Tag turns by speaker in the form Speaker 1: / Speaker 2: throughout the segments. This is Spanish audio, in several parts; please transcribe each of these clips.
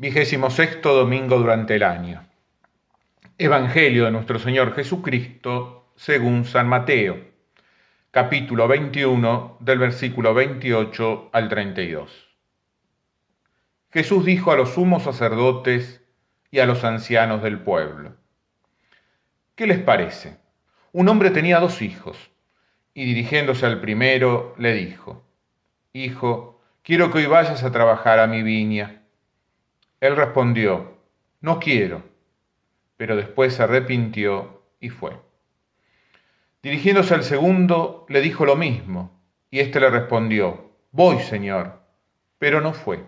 Speaker 1: 26º domingo durante el año. Evangelio de nuestro Señor Jesucristo según San Mateo, capítulo 21, del versículo 28 al 32. Jesús dijo a los sumos sacerdotes y a los ancianos del pueblo: ¿qué les parece? Un hombre tenía 2 hijos, y dirigiéndose al primero le dijo: Hijo, quiero que hoy vayas a trabajar a mi viña. Él respondió: no quiero, pero después se arrepintió y fue. Dirigiéndose al segundo, le dijo lo mismo, y éste le respondió: voy, Señor, pero no fue.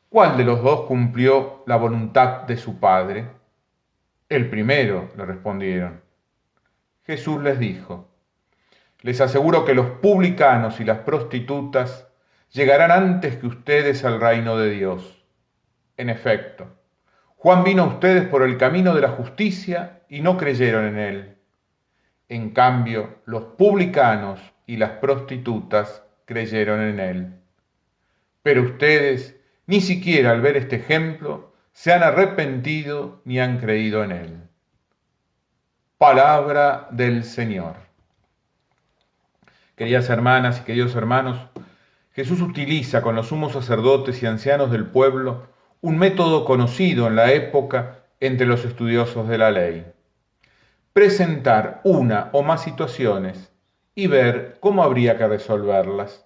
Speaker 1: ¿Cuál de los 2 cumplió la voluntad de su padre? El primero, le respondieron. Jesús les dijo: les aseguro que los publicanos y las prostitutas llegarán antes que ustedes al reino de Dios. En efecto, Juan vino a ustedes por el camino de la justicia y no creyeron en él. En cambio, los publicanos y las prostitutas creyeron en él. Pero ustedes, ni siquiera al ver este ejemplo, se han arrepentido ni han creído en él. Palabra del Señor. Queridas hermanas y queridos hermanos, Jesús utiliza con los sumos sacerdotes y ancianos del pueblo un método conocido en la época entre los estudiosos de la ley: presentar una o más situaciones y ver cómo habría que resolverlas.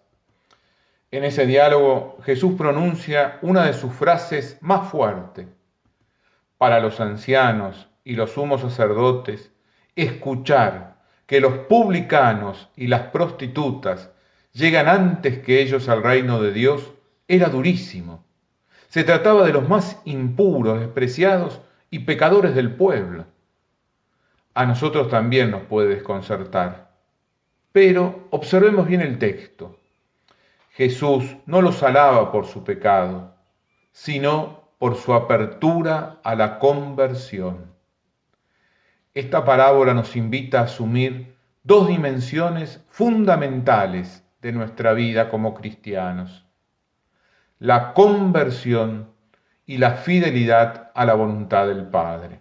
Speaker 1: En ese diálogo, Jesús pronuncia una de sus frases más fuertes. Para los ancianos y los sumos sacerdotes, escuchar que los publicanos y las prostitutas llegan antes que ellos al reino de Dios era durísimo. Se trataba de los más impuros, despreciados y pecadores del pueblo. A nosotros también nos puede desconcertar. Pero observemos bien el texto. Jesús no los alaba por su pecado, sino por su apertura a la conversión. Esta parábola nos invita a asumir 2 dimensiones fundamentales de nuestra vida como cristianos: la conversión y la fidelidad a la voluntad del Padre.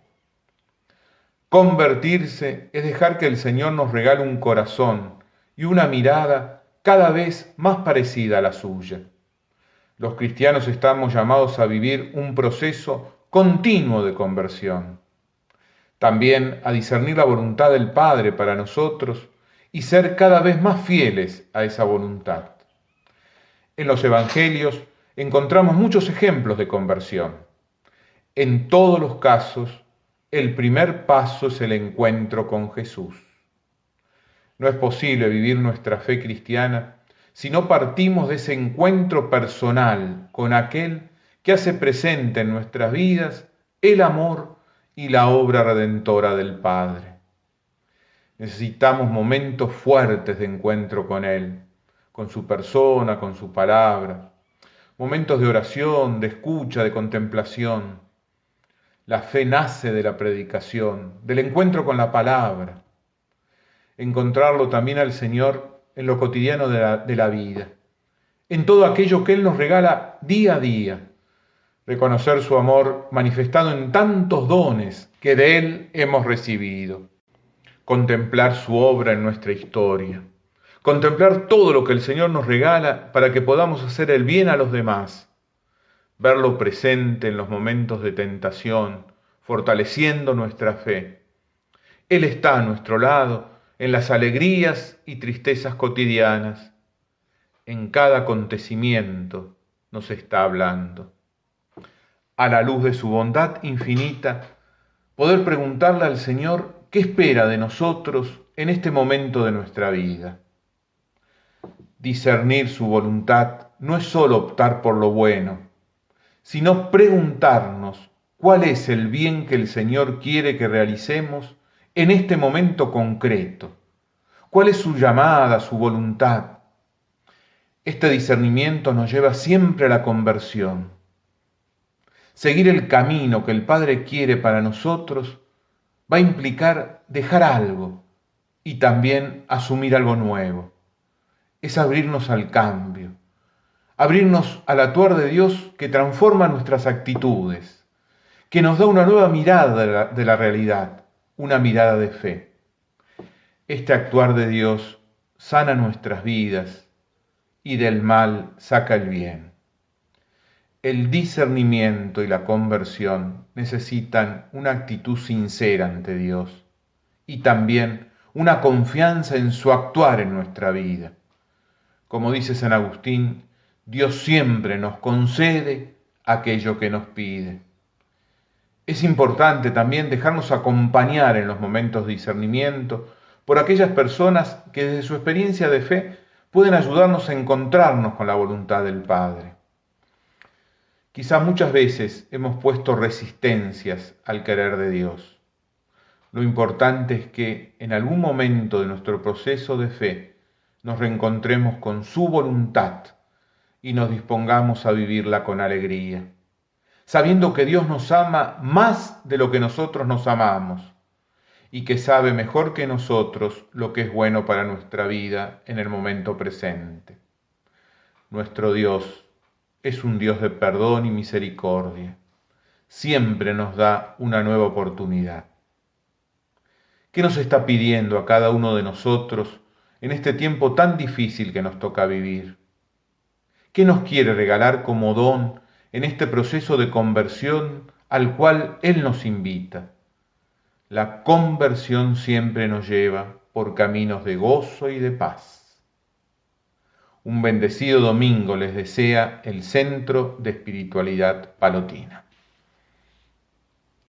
Speaker 1: Convertirse es dejar que el Señor nos regale un corazón y una mirada cada vez más parecida a la suya. Los cristianos estamos llamados a vivir un proceso continuo de conversión. También a discernir la voluntad del Padre para nosotros y ser cada vez más fieles a esa voluntad. En los Evangelios encontramos muchos ejemplos de conversión. En todos los casos, el primer paso es el encuentro con Jesús. No es posible vivir nuestra fe cristiana si no partimos de ese encuentro personal con aquel que hace presente en nuestras vidas el amor y la obra redentora del Padre. Necesitamos momentos fuertes de encuentro con Él, con su persona, con su palabra, momentos de oración, de escucha, de contemplación. La fe nace de la predicación, del encuentro con la palabra. Encontrarlo también al Señor en lo cotidiano de la vida, en todo aquello que Él nos regala día a día. Reconocer su amor manifestado en tantos dones que de Él hemos recibido. Contemplar su obra en nuestra historia. Contemplar todo lo que el Señor nos regala para que podamos hacer el bien a los demás. Verlo presente en los momentos de tentación, fortaleciendo nuestra fe. Él está a nuestro lado en las alegrías y tristezas cotidianas. En cada acontecimiento nos está hablando. A la luz de su bondad infinita, poder preguntarle al Señor qué espera de nosotros en este momento de nuestra vida. Discernir su voluntad no es solo optar por lo bueno, sino preguntarnos cuál es el bien que el Señor quiere que realicemos en este momento concreto. ¿Cuál es su llamada, su voluntad? Este discernimiento nos lleva siempre a la conversión. Seguir el camino que el Padre quiere para nosotros va a implicar dejar algo y también asumir algo nuevo. Es abrirnos al cambio, abrirnos al actuar de Dios que transforma nuestras actitudes, que nos da una nueva mirada de la realidad, una mirada de fe. Este actuar de Dios sana nuestras vidas y del mal saca el bien. El discernimiento y la conversión necesitan una actitud sincera ante Dios y también una confianza en su actuar en nuestra vida. Como dice San Agustín, Dios siempre nos concede aquello que nos pide. Es importante también dejarnos acompañar en los momentos de discernimiento por aquellas personas que desde su experiencia de fe pueden ayudarnos a encontrarnos con la voluntad del Padre. Quizá muchas veces hemos puesto resistencias al querer de Dios. Lo importante es que en algún momento de nuestro proceso de fe nos reencontremos con su voluntad y nos dispongamos a vivirla con alegría, sabiendo que Dios nos ama más de lo que nosotros nos amamos y que sabe mejor que nosotros lo que es bueno para nuestra vida en el momento presente. Nuestro Dios es un Dios de perdón y misericordia. Siempre nos da una nueva oportunidad. ¿Qué nos está pidiendo a cada uno de nosotros en este tiempo tan difícil que nos toca vivir? ¿Qué nos quiere regalar como don en este proceso de conversión al cual Él nos invita? La conversión siempre nos lleva por caminos de gozo y de paz. Un bendecido domingo les desea el Centro de Espiritualidad Palotina.